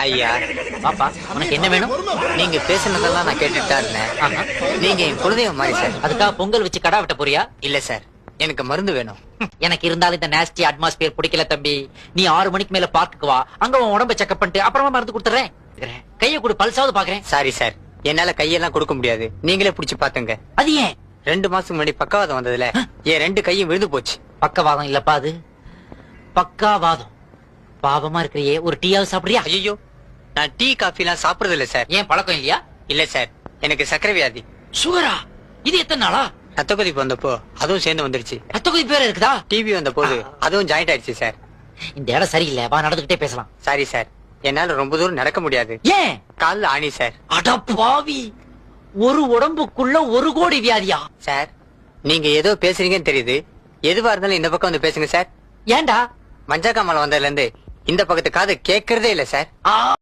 ஐயா பாப்பா உனக்கு என்ன வேணும்? நீங்க பேசுனதெல்லாம் நான் கேட்டுட்டு தான் இருந்தேன். நீங்க என் குலதெய்வம் மாதிரி சார். அதுக்காக பொங்கல் வச்சு கடா வெட்ட போறியா? இல்ல சார், எனக்கு மருந்து வேணும். எனக்கு இருந்தாலும் இந்த நேஸ்டி அட்மாஸ்பியர் பிடிக்கல தம்பி. நீ 6 மணிக்கு மேல பார்க்குக்கு வா, அங்க உன் உடம்ப செக்அப் பண்ணிட்டு அப்புறமா மருந்து கொடுத்துறேன். கையை கொடு, பல்சாவது பாக்குறேன். சாரி சார், என்னால கையெல்லாம் கொடுக்க முடியாது. நீங்களே புடிச்சு பாத்துங்க. அது ஏன்? 2 மாசத்துக்கு முன்னாடி பக்கவாதம் வந்ததுல என் 2 கையும் விழுந்து போச்சு. பக்கவாதம் இல்லப்பா, அது பக்காவாதம். பாவமா இருக்கிறியே, ஒரு டீயாவது சாப்பிடுறியா? ஐயோ, நான் டீ காஃபி எல்லாம் சாப்பிடுறது இல்ல சார். ஏன் பழக்கம் இல்லையா? இல்ல சார், எனக்கு சக்கரை வியாதி. சுகரா? இது எத்தனை நாளா? ரத்த கொதிப்பு வந்தப்போ அதுவும் சேர்ந்து வந்துருச்சு. ரத்த கொதிப்பு வேற இருக்குதா? டிவி வந்த போது அதுவும் ஜாயிண்ட் ஆயிடுச்சு சார். இந்த இடம் சரியில்லை, வா நடந்துகிட்டே பேசலாம். சாரி சார், என்னால ரொம்ப தூரம் நடக்க முடியாது. ஏன்? கால்ல ஆணி சார். அட பாவி, ஒரு உடம்புக்குள்ள 1 கோடி வியாதியா? சார், நீங்க ஏதோ பேசுறீங்கன்னு தெரியுது. எதுவா இருந்தாலும் இந்த பக்கம் வந்து பேசுங்க சார். ஏன்டா? மஞ்சக்காமலை வந்ததுல இருந்து இந்த பக்கத்து காது கேட்கறதே இல்ல சார்.